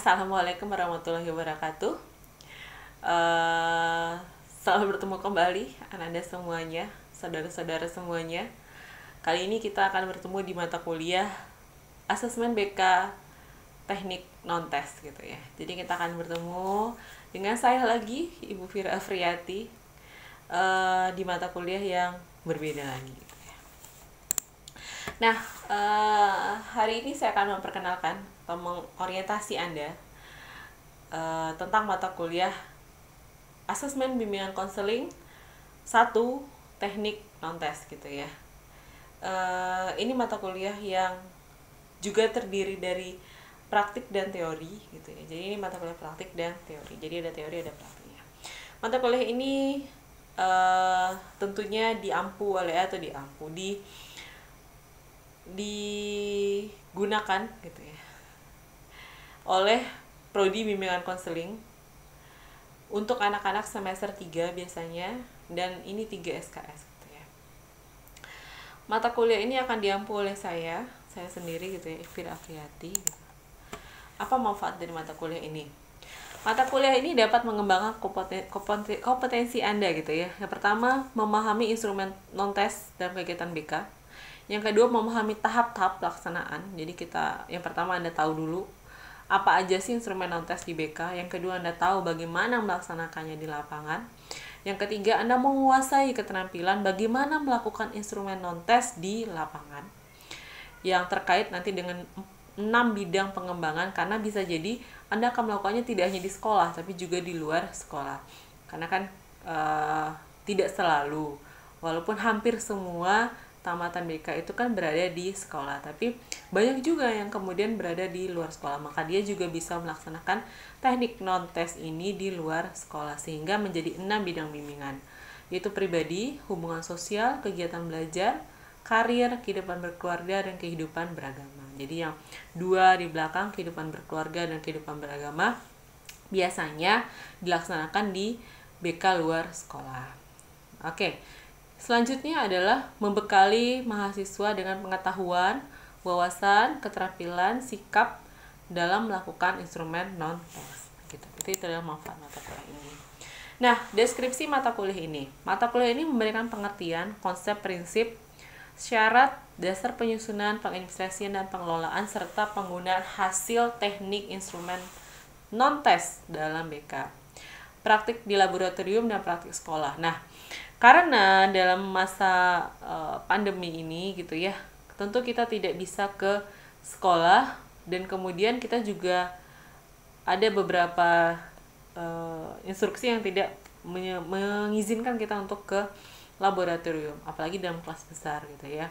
Assalamualaikum warahmatullahi wabarakatuh. Eh, Selamat bertemu kembali Anda semuanya, saudara-saudara semuanya. Kali ini kita akan bertemu di mata kuliah Asesmen BK Teknik Non-Tes gitu ya. Jadi kita akan bertemu dengan saya lagi, Ibu Fira Afriati, di mata kuliah yang berbeda lagi gitu ya. Nah, hari ini saya akan memperkenalkan atau mengorientasi Anda tentang mata kuliah Asesmen Bimbingan Konseling 1 Teknik Non-Tes gitu ya. Ini mata kuliah yang juga terdiri dari praktik dan teori gitu ya. Jadi ini mata kuliah praktik dan teori. Jadi ada teori, ada praktiknya. Mata kuliah ini tentunya digunakan gitu ya oleh prodi bimbingan konseling untuk anak-anak semester 3 biasanya, dan ini 3 SKS gitu ya. Mata kuliah ini akan diampu oleh saya sendiri gitu ya, Fira Afriati gitu. Apa manfaat dari mata kuliah ini? Mata kuliah ini dapat mengembangkan kompetensi Anda gitu ya. Yang pertama, memahami instrumen non-tes dalam kegiatan BK. Yang kedua, memahami tahap-tahap pelaksanaan. Jadi yang pertama Anda tahu dulu apa aja sih instrumen non-tes di BK. Yang kedua, Anda tahu bagaimana melaksanakannya di lapangan. Yang ketiga, Anda menguasai keterampilan bagaimana melakukan instrumen non-tes di lapangan, yang terkait nanti dengan 6 bidang pengembangan, karena bisa jadi Anda akan melakukannya tidak hanya di sekolah tapi juga di luar sekolah. Karena kan tidak selalu, walaupun hampir semua tamatan BK itu kan berada di sekolah, tapi banyak juga yang kemudian berada di luar sekolah, maka dia juga bisa melaksanakan teknik non-tes ini di luar sekolah, sehingga menjadi 6 bidang bimbingan, yaitu pribadi, hubungan sosial, kegiatan belajar, karir, kehidupan berkeluarga, dan kehidupan beragama. Jadi yang 2 di belakang, kehidupan berkeluarga dan kehidupan beragama, biasanya dilaksanakan di BK luar sekolah. Oke. Selanjutnya adalah membekali mahasiswa dengan pengetahuan, wawasan, keterampilan, sikap dalam melakukan instrumen non-tes. Gitu. Itu adalah manfaat mata kuliah ini. Nah, deskripsi mata kuliah ini. Mata kuliah ini memberikan pengertian, konsep, prinsip, syarat, dasar penyusunan, penginvestasian, dan pengelolaan, serta penggunaan hasil teknik instrumen non-tes dalam BK. Praktik di laboratorium dan praktik sekolah. Nah, karena dalam masa pandemi ini gitu ya, tentu kita tidak bisa ke sekolah, dan kemudian kita juga ada beberapa instruksi yang tidak mengizinkan kita untuk ke laboratorium, apalagi dalam kelas besar gitu ya.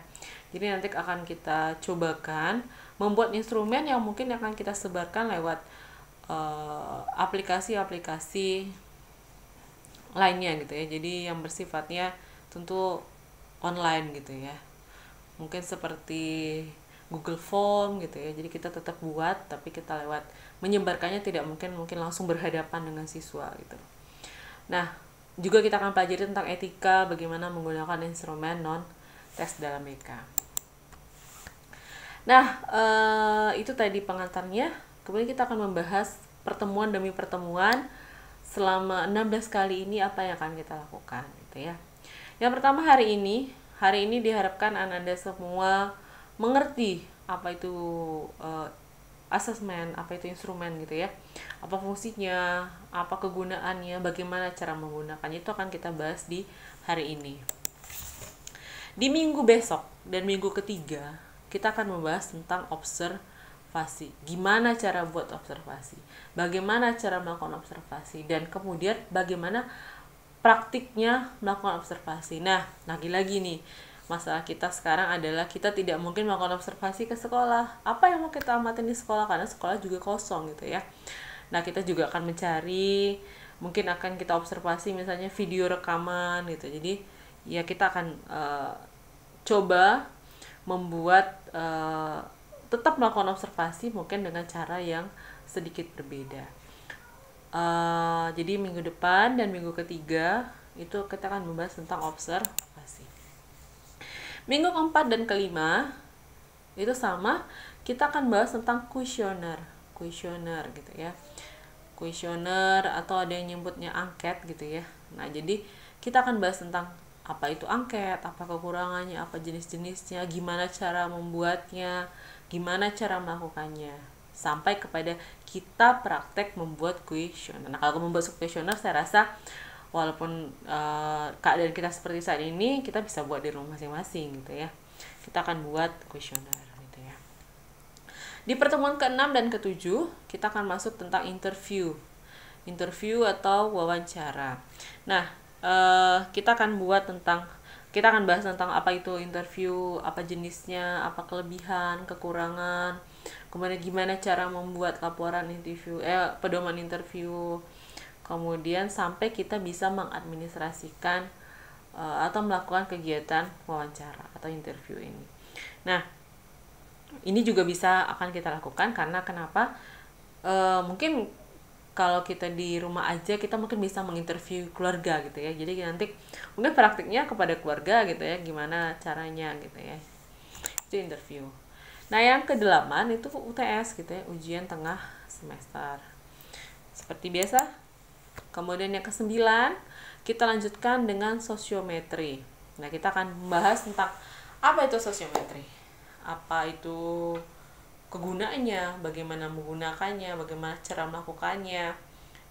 Jadi nanti akan kita cobakan membuat instrumen yang mungkin akan kita sebarkan lewat aplikasi-aplikasi lainnya gitu ya. Jadi yang bersifatnya tentu online gitu ya, mungkin seperti Google Form gitu ya. Jadi kita tetap buat, tapi kita lewat menyebarkannya tidak mungkin langsung berhadapan dengan siswa gitu. Nah, juga kita akan pelajari tentang etika, bagaimana menggunakan instrumen non-tes dalam BK. Nah, itu tadi pengantarnya. Kemudian kita akan membahas pertemuan demi pertemuan selama 16 kali ini, apa yang akan kita lakukan gitu ya. Yang pertama, hari ini diharapkan Anda semua mengerti apa itu asesmen, apa itu instrumen gitu ya, apa fungsinya, apa kegunaannya, bagaimana cara menggunakannya, itu akan kita bahas di hari ini. Di minggu besok dan minggu ketiga kita akan membahas tentang observasi. Gimana cara buat observasi, bagaimana cara melakukan observasi, dan kemudian bagaimana praktiknya melakukan observasi. Nah, lagi-lagi nih, masalah kita sekarang adalah kita tidak mungkin melakukan observasi ke sekolah. Apa yang mau kita amatin di sekolah, karena sekolah juga kosong gitu ya. Nah, kita juga akan mencari, mungkin akan kita observasi misalnya video rekaman gitu. Jadi ya kita akan coba membuat tetap melakukan observasi, mungkin dengan cara yang sedikit berbeda. Jadi minggu depan dan minggu ketiga itu kita akan membahas tentang observasi. Minggu keempat dan kelima itu sama, kita akan bahas tentang kuesioner. kuesioner gitu ya. Kuesioner atau ada yang nyebutnya angket gitu ya. Nah, jadi kita akan bahas tentang apa itu angket, apa kekurangannya, apa jenis-jenisnya, gimana cara membuatnya, gimana cara melakukannya, sampai kepada kita praktek membuat kuesioner. Nah, kalau membuat kuesioner saya rasa walaupun keadaan kita seperti saat ini, kita bisa buat di rumah masing-masing gitu ya. Kita akan buat kuesioner gitu ya. Di pertemuan ke-6 dan ke-7, kita akan masuk tentang interview. Interview atau wawancara. Nah, kita akan bahas tentang apa itu interview, apa jenisnya, apa kelebihan, kekurangan, kemudian gimana cara membuat laporan interview, pedoman interview, kemudian sampai kita bisa mengadministrasikan atau melakukan kegiatan wawancara atau interview ini. Nah, ini juga akan kita lakukan karena kenapa? Mungkin kalau kita di rumah aja kita mungkin bisa menginterview keluarga gitu ya. Jadi nanti mungkin praktiknya kepada keluarga gitu ya, gimana caranya gitu ya. Itu interview. Nah, yang ke-8 itu UTS gitu ya, ujian tengah semester. Seperti biasa. Kemudian yang ke-9 kita lanjutkan dengan sosiometri. Nah, kita akan membahas tentang apa itu sosiometri. Apa itu kegunaannya, bagaimana menggunakannya, bagaimana cara melakukannya,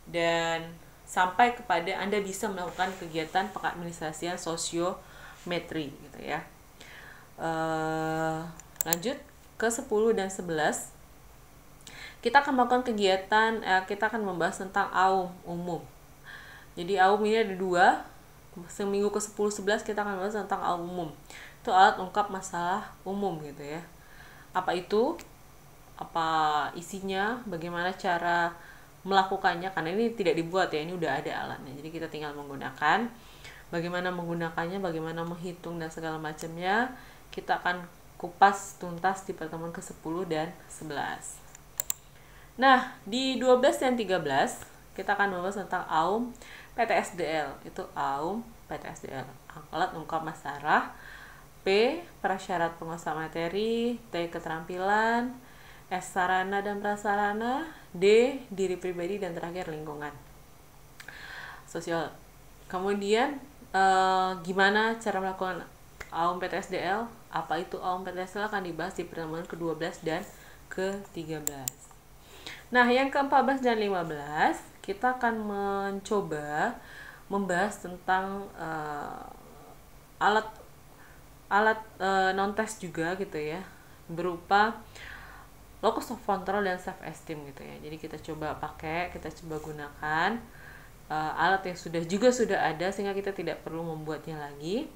dan sampai kepada Anda bisa melakukan kegiatan pengadministrasian sosiometri gitu ya. Lanjut ke 10 dan 11. Kita akan melakukan kegiatan, kita akan membahas tentang AUM umum. Jadi AUM ini ada 2. Seminggu ke 10-11 kita akan membahas tentang AUM umum. Itu alat ungkap masalah umum gitu ya. Apa itu? Apa isinya? Bagaimana cara melakukannya? Karena ini tidak dibuat ya, ini udah ada alatnya. Jadi kita tinggal menggunakan. Bagaimana menggunakannya, bagaimana menghitung dan segala macamnya, kita akan kupas tuntas di pertemuan ke-10 dan 11. Nah, di 12 dan 13 kita akan membahas tentang AUM PTSDL. Itu AUM PTSDL, alat ungkap masalah. P, prasyarat penguasaan materi. T, keterampilan. S, sarana dan prasarana. D, diri pribadi. Dan terakhir, lingkungan sosial. Kemudian gimana cara melakukan AUM PTSDL, apa itu AUM PTSDL akan dibahas di pertemuan ke-12 dan ke-13. Nah, yang ke-14 dan 15 kita akan mencoba membahas tentang alat non-test juga gitu ya, berupa locus of control dan self esteem gitu ya. Jadi kita coba gunakan alat yang sudah ada sehingga kita tidak perlu membuatnya lagi.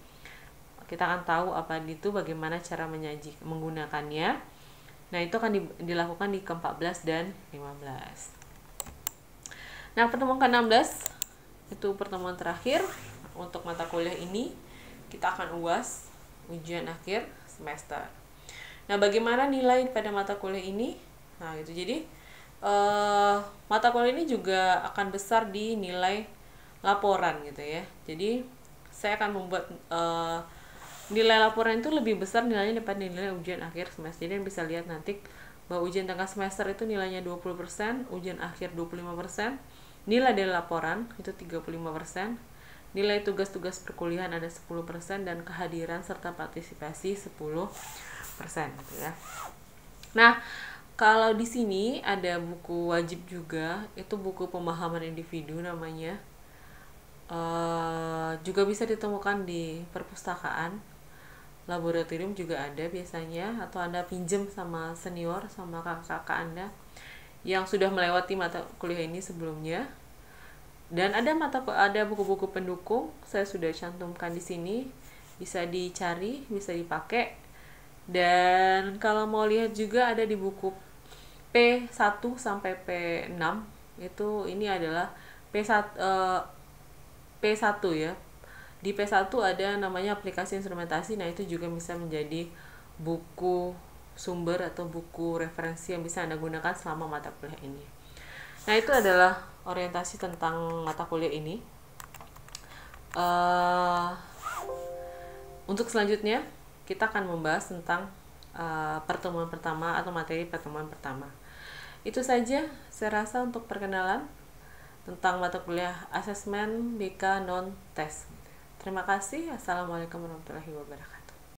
Kita akan tahu apa itu, bagaimana cara menggunakannya. Nah, itu akan dilakukan di ke-14 dan 15. Nah, pertemuan ke-16 itu pertemuan terakhir untuk mata kuliah ini. Kita akan UAS, ujian akhir semester. Nah, bagaimana nilai pada mata kuliah ini? Nah, gitu. Jadi mata kuliah ini juga akan besar di nilai laporan gitu ya. Jadi saya akan membuat nilai laporan itu lebih besar nilainya daripada nilai ujian akhir semester. Jadi bisa lihat nanti bahwa ujian tengah semester itu nilainya 20%, ujian akhir 25%, nilai dari laporan itu 35%, nilai tugas-tugas perkuliahan ada 10%, dan kehadiran serta partisipasi 10% gitu ya. Nah, kalau di sini ada buku wajib juga, itu buku pemahaman individu namanya. Juga bisa ditemukan di perpustakaan. Laboratorium juga ada biasanya, atau Anda pinjam sama senior, sama kakak-kakak Anda yang sudah melewati mata kuliah ini sebelumnya. Dan ada buku-buku pendukung, saya sudah cantumkan di sini, bisa dicari, bisa dipakai. Dan kalau mau lihat juga ada di buku P1 sampai P6, itu ini adalah P1 ya. Di P1 ada namanya aplikasi instrumentasi. Nah, itu juga bisa menjadi buku sumber atau buku referensi yang bisa Anda gunakan selama mata kuliah ini. Nah, itu adalah orientasi tentang mata kuliah ini. Untuk selanjutnya kita akan membahas tentang pertemuan pertama atau materi pertemuan pertama. Itu saja saya rasa untuk perkenalan tentang mata kuliah asesmen BK non tes. Terima kasih. Assalamualaikum warahmatullahi wabarakatuh.